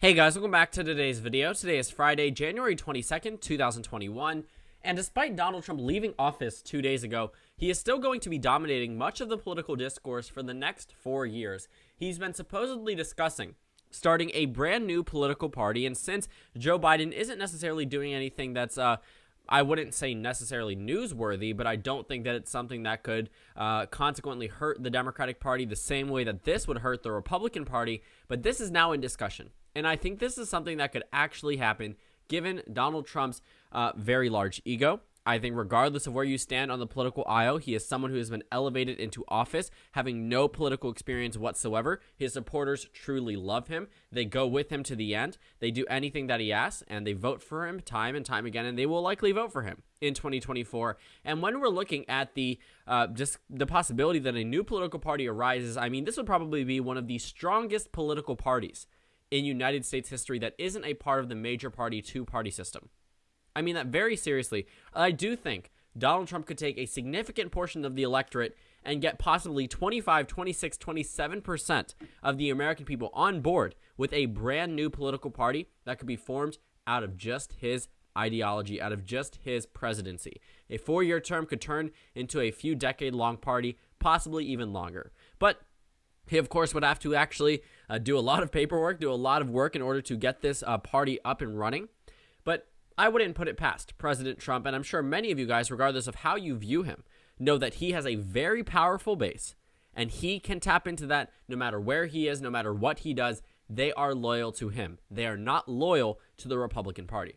Hey guys, welcome back to today's video. Today is Friday, January 22nd, 2021, and despite Donald Trump leaving office 2 days ago, he is still going to be dominating much of the political discourse for the next 4 years. He's been supposedly discussing starting a brand new political party, and since Joe Biden isn't necessarily doing anything that's, I wouldn't say necessarily newsworthy, but I don't think that it's something that could consequently hurt the Democratic Party the same way that this would hurt the Republican Party, but this is now in discussion. And I think this is something that could actually happen given Donald Trump's very large ego. I think regardless of where you stand on the political aisle, he is someone who has been elevated into office, having no political experience whatsoever. His supporters truly love him. They go with him to the end. They do anything that he asks, and they vote for him time and time again, and they will likely vote for him in 2024. And when we're looking at the just the possibility that a new political party arises, I mean, this would probably be one of the strongest political parties in United States history that isn't a part of the major party two-party system. I mean that very seriously. I do think Donald Trump could take a significant portion of the electorate and get possibly 25, 26, 27% of the American people on board with a brand new political party that could be formed out of just his ideology, out of just his presidency. A 4-year term could turn into a few decade-long party, possibly even longer. But he, of course, would have to actually do a lot of paperwork, do a lot of work in order to get this party up and running. But I wouldn't put it past President Trump, and I'm sure many of you guys, regardless of how you view him, know that he has a very powerful base, and he can tap into that no matter where he is, no matter what he does. They are loyal to him. They are not loyal to the Republican Party.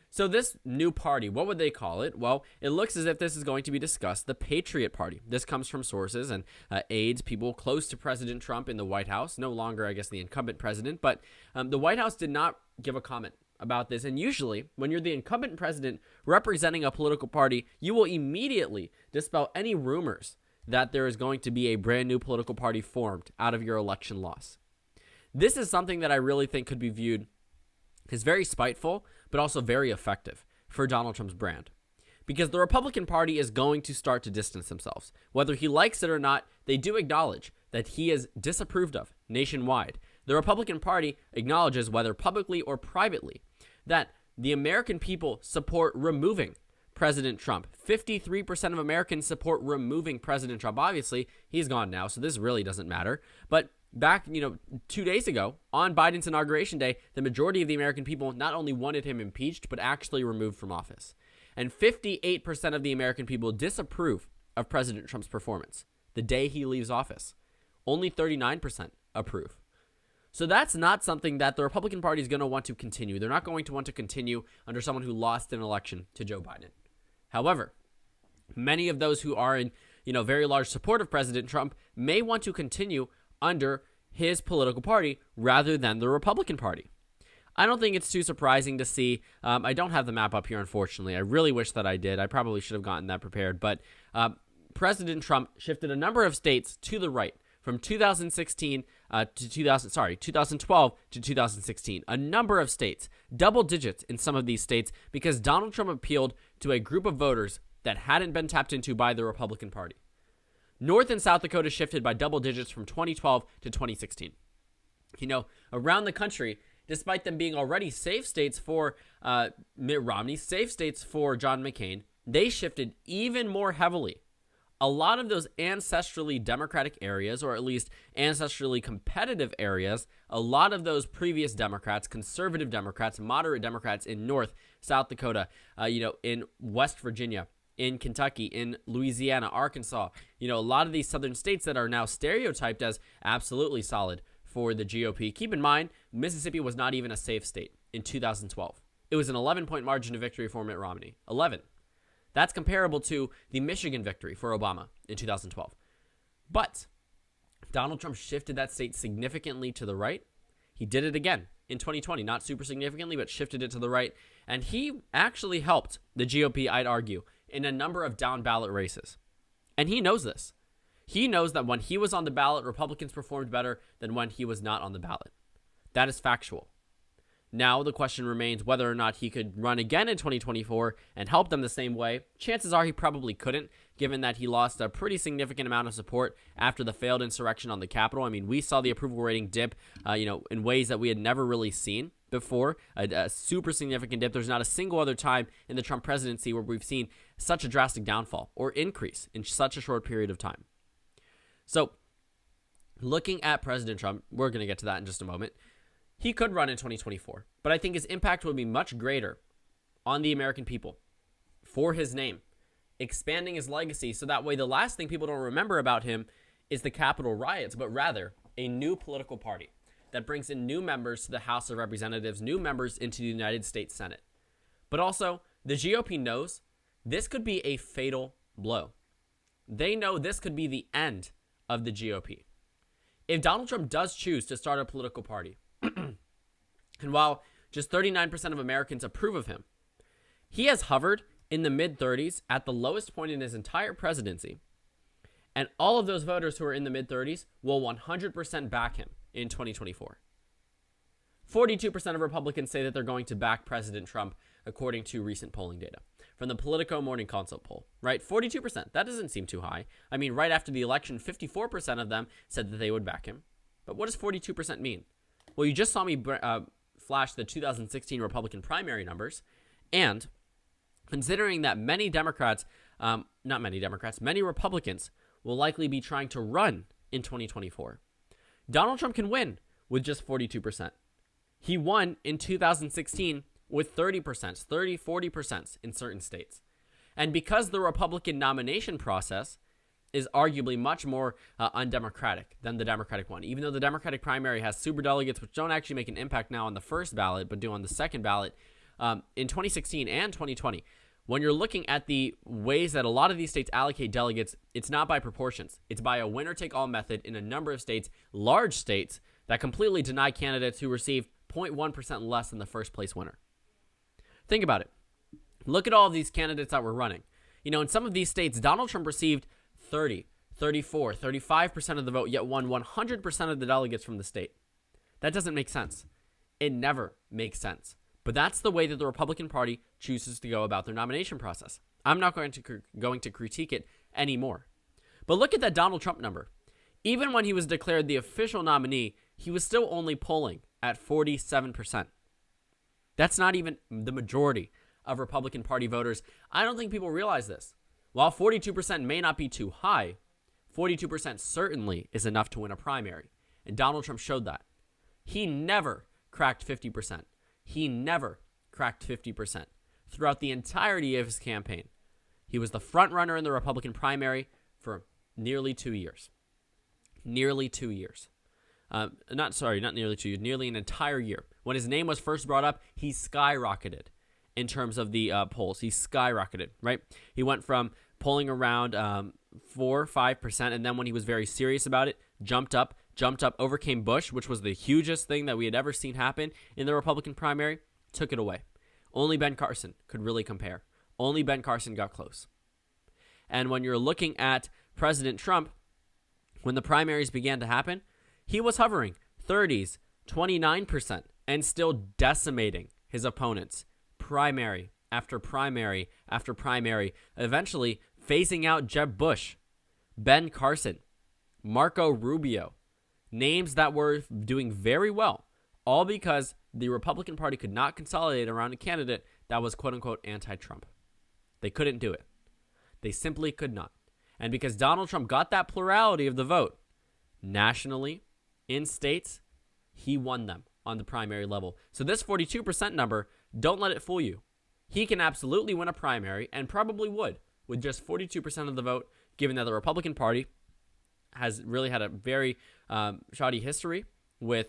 So this new party, what would they call it? Well, it looks as if this is going to be discussed, the Patriot Party. This comes from sources and aides, people close to President Trump in the White House. No longer, I guess, the incumbent president, but the White House did not give a comment about this. And usually, when you're the incumbent president representing a political party, you will immediately dispel any rumors that there is going to be a brand new political party formed out of your election loss. This is something that I really think could be viewed as very spiteful, but also very effective for Donald Trump's brand. Because the Republican Party is going to start to distance themselves. Whether he likes it or not, they do acknowledge that he is disapproved of nationwide. The Republican Party acknowledges, whether publicly or privately, that the American people support removing President Trump. 53% of Americans support removing President Trump. Obviously, he's gone now, so this really doesn't matter. But back, 2 days ago, on Biden's inauguration day, the majority of the American people not only wanted him impeached, but actually removed from office. And 58% of the American people disapprove of President Trump's performance the day he leaves office. Only 39% approve. So that's not something that the Republican Party is going to want to continue. They're not going to want to continue under someone who lost an election to Joe Biden. However, many of those who are in, very large support of President Trump may want to continue under his political party rather than the Republican Party. I don't think it's too surprising to see. I don't have the map up here, unfortunately. I really wish that I did. I probably should have gotten that prepared. But President Trump shifted a number of states to the right from 2012 to 2016. A number of states, double digits in some of these states, because Donald Trump appealed to a group of voters that hadn't been tapped into by the Republican Party. North and South Dakota shifted by double digits from 2012 to 2016. Around the country, despite them being already safe states for Mitt Romney, safe states for John McCain, they shifted even more heavily. A lot of those ancestrally Democratic areas, or at least ancestrally competitive areas, a lot of those previous Democrats, conservative Democrats, moderate Democrats in North, South Dakota, in West Virginia, in Kentucky, in Louisiana, Arkansas, a lot of these southern states that are now stereotyped as absolutely solid for the GOP. Keep in mind, Mississippi was not even a safe state in 2012. It was an 11-point margin of victory for Mitt Romney. 11. That's comparable to the Michigan victory for Obama in 2012. But Donald Trump shifted that state significantly to the right. He did it again in 2020, not super significantly, but shifted it to the right. And he actually helped the GOP, I'd argue, in a number of down-ballot races. And he knows this. He knows that when he was on the ballot, Republicans performed better than when he was not on the ballot. That is factual. Now the question remains whether or not he could run again in 2024 and help them the same way. Chances are he probably couldn't, given that he lost a pretty significant amount of support after the failed insurrection on the Capitol. I mean, we saw the approval rating dip, in ways that we had never really seen before, a super significant dip. There's not a single other time in the Trump presidency where we've seen such a drastic downfall or increase in such a short period of time. So, looking at President Trump, we're going to get to that in just a moment. He could run in 2024, but I think his impact would be much greater on the American people for his name, expanding his legacy so that way the last thing people don't remember about him is the Capitol riots, but rather a new political party that brings in new members to the House of Representatives, new members into the United States Senate. But also, the GOP knows this could be a fatal blow. They know this could be the end of the GOP. If Donald Trump does choose to start a political party, and while just 39% of Americans approve of him, he has hovered in the mid-30s at the lowest point in his entire presidency. And all of those voters who are in the mid-30s will 100% back him in 2024. 42% of Republicans say that they're going to back President Trump, according to recent polling data from the Politico Morning Consult poll, right? 42%. That doesn't seem too high. I mean, right after the election, 54% of them said that they would back him. But what does 42% mean? Well, you just saw me flash the 2016 Republican primary numbers, and considering that many Republicans will likely be trying to run in 2024, Donald Trump can win with just 42%. He won in 2016 with 30%, 40% in certain states. And because the Republican nomination process is arguably much more undemocratic than the Democratic one, even though the Democratic primary has superdelegates, which don't actually make an impact now on the first ballot, but do on the second ballot, in 2016 and 2020, when you're looking at the ways that a lot of these states allocate delegates, it's not by proportions. It's by a winner-take-all method in a number of states, large states, that completely deny candidates who receive 0.1% less than the first-place winner. Think about it. Look at all of these candidates that were running. In some of these states, Donald Trump received 30, 34, 35% of the vote, yet won 100% of the delegates from the state. That doesn't make sense. It never makes sense. But that's the way that the Republican Party chooses to go about their nomination process. I'm not going to critique it anymore. But look at that Donald Trump number. Even when he was declared the official nominee, he was still only polling at 47%. That's not even the majority of Republican Party voters. I don't think people realize this. While 42% may not be too high, 42% certainly is enough to win a primary. And Donald Trump showed that. He never cracked 50%. He never cracked 50% throughout the entirety of his campaign. He was the front runner in the Republican primary for nearly 2 years. Nearly 2 years. Not nearly 2 years, nearly an entire year. When his name was first brought up, he skyrocketed in terms of the polls. He skyrocketed, right? He went from polling around 4-5%, and then when he was very serious about it, jumped up, overcame Bush, which was the hugest thing that we had ever seen happen in the Republican primary, took it away. Only Ben Carson could really compare. Only Ben Carson got close. And when you're looking at President Trump, when the primaries began to happen, he was hovering 30s, 29%, and still decimating his opponents, primary after primary after primary, eventually phasing out Jeb Bush, Ben Carson, Marco Rubio, names that were doing very well, all because the Republican Party could not consolidate around a candidate that was quote-unquote anti-Trump. They couldn't do it. They simply could not. And because Donald Trump got that plurality of the vote nationally, in states, he won them on the primary level. So this 42% number, don't let it fool you. He can absolutely win a primary, and probably would, with just 42% of the vote, given that the Republican Party has really had a very shoddy history with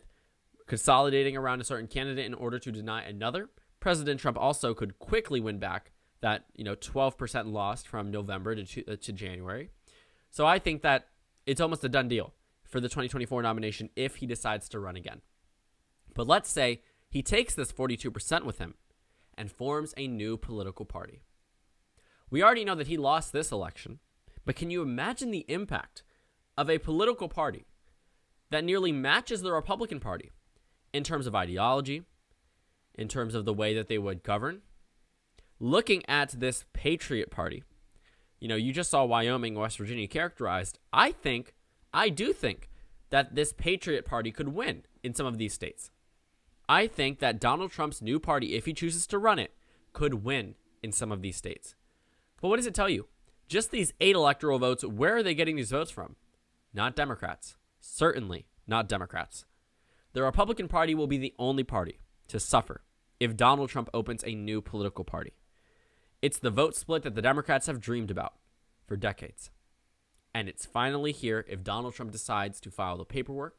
consolidating around a certain candidate in order to deny another. President Trump also could quickly win back that 12% lost from November to January. So I think that it's almost a done deal for the 2024 nomination if he decides to run again. But let's say he takes this 42% with him and forms a new political party. We already know that he lost this election, but can you imagine the impact of a political party that nearly matches the Republican Party in terms of ideology, in terms of the way that they would govern. Looking at this Patriot Party, you just saw Wyoming, West Virginia characterized. I do think that this Patriot Party could win in some of these states. I think that Donald Trump's new party, if he chooses to run it, could win in some of these states. But what does it tell you? Just these 8 electoral votes, where are they getting these votes from? Not Democrats. Certainly not Democrats. The Republican Party will be the only party to suffer if Donald Trump opens a new political party. It's the vote split that the Democrats have dreamed about for decades. And it's finally here if Donald Trump decides to file the paperwork,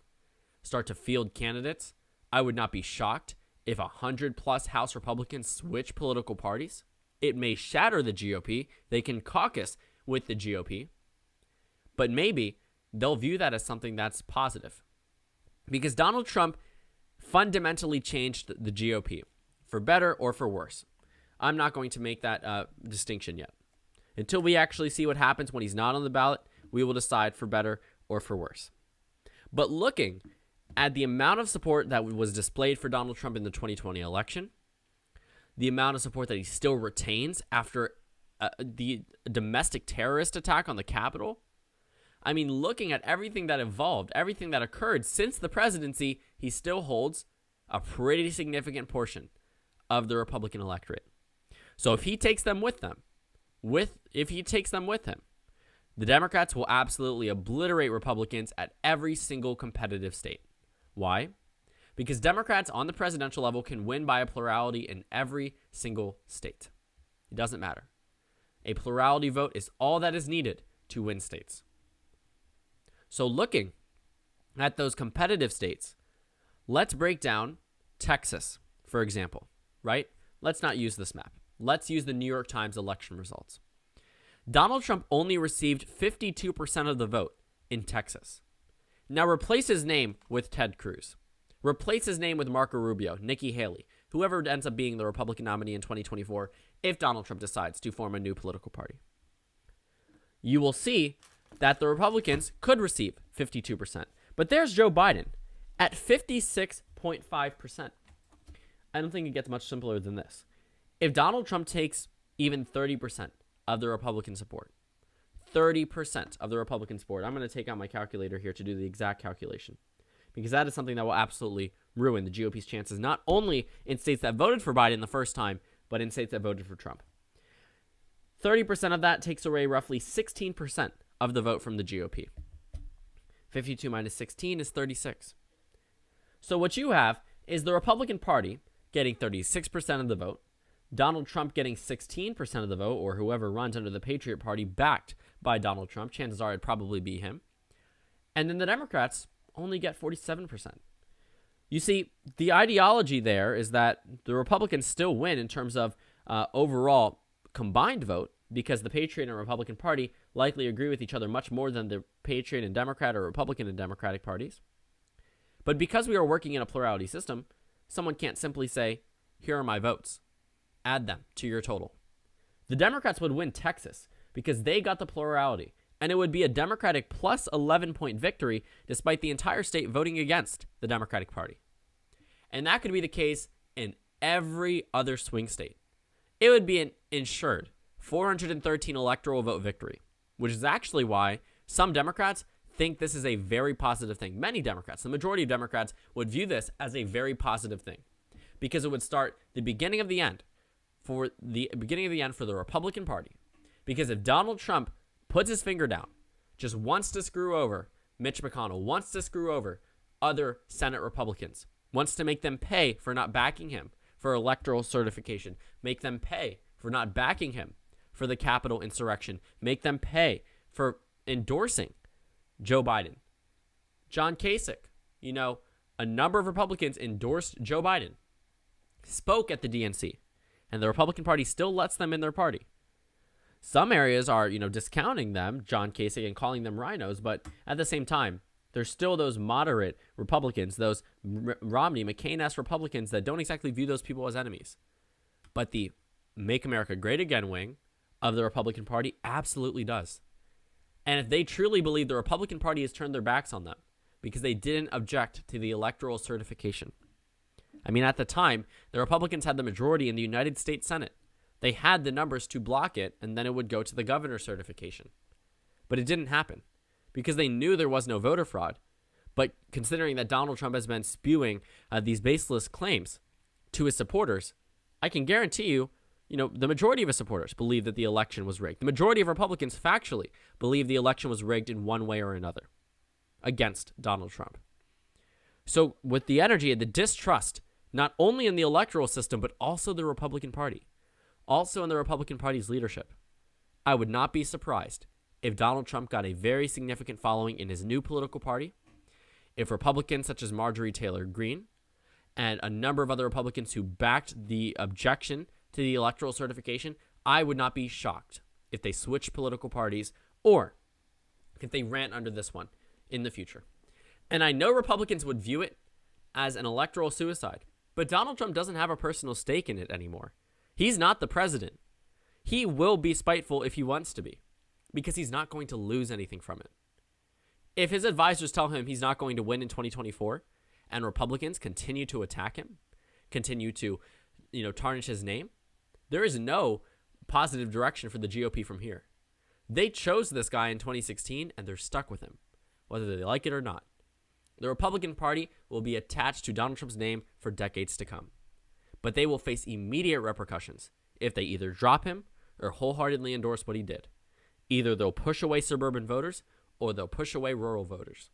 start to field candidates. I would not be shocked if 100+ House Republicans switch political parties. It may shatter the GOP. They can caucus with the GOP. But maybe they'll view that as something that's positive. Because Donald Trump fundamentally changed the GOP, for better or for worse. I'm not going to make that distinction yet. Until we actually see what happens when he's not on the ballot, we will decide for better or for worse. But looking at the amount of support that was displayed for Donald Trump in the 2020 election, the amount of support that he still retains after the domestic terrorist attack on the Capitol, I mean, looking at everything that evolved, everything that occurred since the presidency, he still holds a pretty significant portion of the Republican electorate. So if he takes them with him, the Democrats will absolutely obliterate Republicans at every single competitive state. Why? Because Democrats on the presidential level can win by a plurality in every single state. It doesn't matter. A plurality vote is all that is needed to win states. So looking at those competitive states, let's break down Texas, for example, right? Let's not use this map. Let's use the New York Times election results. Donald Trump only received 52% of the vote in Texas. Now replace his name with Ted Cruz. Replace his name with Marco Rubio, Nikki Haley, whoever ends up being the Republican nominee in 2024 if Donald Trump decides to form a new political party. You will see that the Republicans could receive 52%. But there's Joe Biden at 56.5%. I don't think it gets much simpler than this. If Donald Trump takes even 30% of the Republican support, 30% of the Republican support, I'm going to take out my calculator here to do the exact calculation, because that is something that will absolutely ruin the GOP's chances, not only in states that voted for Biden the first time, but in states that voted for Trump. 30% of that takes away roughly 16% of the vote from the GOP. 52 minus 16 is 36. So what you have is the Republican Party getting 36% of the vote, Donald Trump getting 16% of the vote, or whoever runs under the Patriot Party backed by Donald Trump. Chances are it'd probably be him. And then the Democrats only get 47%. You see, the ideology there is that the Republicans still win in terms of overall combined vote, because the Patriot and Republican Party likely agree with each other much more than the Patriot and Democrat or Republican and Democratic parties. But because we are working in a plurality system, someone can't simply say, here are my votes. Add them to your total. The Democrats would win Texas because they got the plurality, and it would be a Democratic plus 11-point victory despite the entire state voting against the Democratic Party. And that could be the case in every other swing state. It would be an insured 413 electoral vote victory, which is actually why some Democrats think this is a very positive thing. Many Democrats, the majority of Democrats, would view this as a very positive thing because it would start the beginning of the end for the Republican Party. Because if Donald Trump puts his finger down, just wants to screw over Mitch McConnell, wants to screw over other Senate Republicans, wants to make them pay for not backing him for electoral certification, make them pay for not backing him for the Capitol insurrection, make them pay for endorsing Joe Biden. John Kasich, a number of Republicans endorsed Joe Biden, spoke at the DNC, and the Republican Party still lets them in their party. Some areas are, discounting them, John Kasich, and calling them rhinos, but at the same time, there's still those moderate Republicans, those Romney, McCain-esque Republicans that don't exactly view those people as enemies. But the Make America Great Again wing of the Republican Party absolutely does. And if they truly believe the Republican Party has turned their backs on them because they didn't object to the electoral certification, I mean, at the time, the Republicans had the majority in the United States Senate. They had the numbers to block it, and then it would go to the governor certification. But it didn't happen because they knew there was no voter fraud. But considering that Donald Trump has been spewing these baseless claims to his supporters, I can guarantee you, the majority of his supporters believe that the election was rigged. The majority of Republicans factually believe the election was rigged in one way or another against Donald Trump. So with the energy and the distrust, not only in the electoral system, but also the Republican Party, also in the Republican Party's leadership, I would not be surprised if Donald Trump got a very significant following in his new political party, if Republicans such as Marjorie Taylor Greene and a number of other Republicans who backed the objection to the electoral certification, I would not be shocked if they switched political parties or if they ran under this one in the future. And I know Republicans would view it as an electoral suicide, but Donald Trump doesn't have a personal stake in it anymore. He's not the president. He will be spiteful if he wants to be, because he's not going to lose anything from it. If his advisors tell him he's not going to win in 2024 and Republicans continue to attack him, continue to, tarnish his name, there is no positive direction for the GOP from here. They chose this guy in 2016 and they're stuck with him, whether they like it or not. The Republican Party will be attached to Donald Trump's name for decades to come, but they will face immediate repercussions if they either drop him or wholeheartedly endorse what he did. Either they'll push away suburban voters or they'll push away rural voters.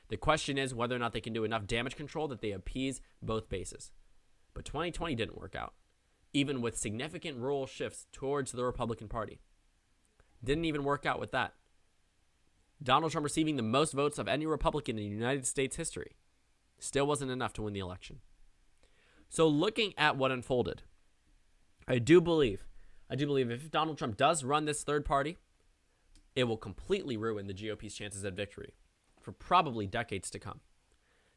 The question is whether or not they can do enough damage control that they appease both bases. But 2020 didn't work out, even with significant rural shifts towards the Republican Party. Didn't even work out with that. Donald Trump receiving the most votes of any Republican in United States history still wasn't enough to win the election. So looking at what unfolded, I do believe if Donald Trump does run this third party, it will completely ruin the GOP's chances at victory for probably decades to come.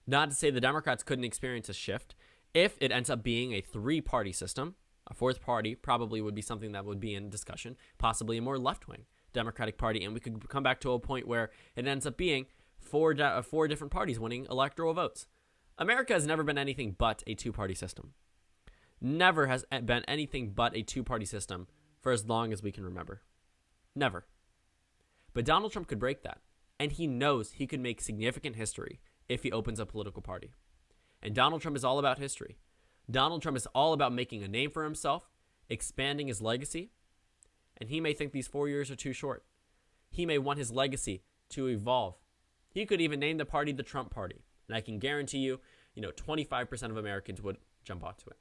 Not to say the Democrats couldn't experience a shift if it ends up being a three-party system. A fourth party probably would be something that would be in discussion, possibly a more left-wing Democratic Party, and we could come back to a point where it ends up being four different parties winning electoral votes. America has never been anything but a two-party system. Never has been anything but a two-party system for as long as we can remember. Never. But Donald Trump could break that, and he knows he could make significant history if he opens a political party. And Donald Trump is all about history. Donald Trump is all about making a name for himself, expanding his legacy, and he may think these 4 years are too short. He may want his legacy to evolve. He could even name the party the Trump Party, and I can guarantee you, 25% of Americans would jump onto it.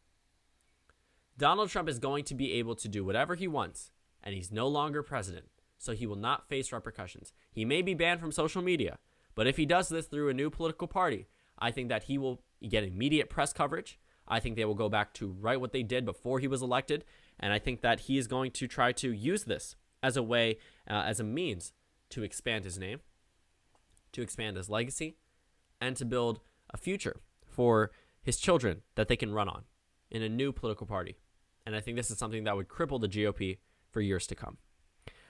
Donald Trump is going to be able to do whatever he wants, and he's no longer president, so he will not face repercussions. He may be banned from social media, but if he does this through a new political party, I think that he will get immediate press coverage. I think they will go back to right what they did before he was elected, and I think that he is going to try to use this as a way, as a means to expand his name, to expand his legacy, and to build a future for his children that they can run on in a new political party. And I think this is something that would cripple the GOP for years to come.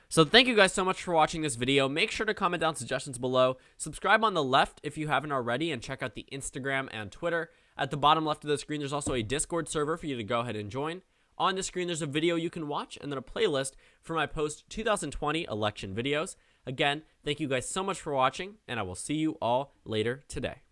So thank you guys so much for watching this video. Make sure to comment down suggestions below. Subscribe on the left if you haven't already, and check out the Instagram and Twitter. At the bottom left of the screen, there's also a Discord server for you to go ahead and join. On the screen, there's a video you can watch, and then a playlist for my post-2020 election videos. Again, thank you guys so much for watching, and I will see you all later today.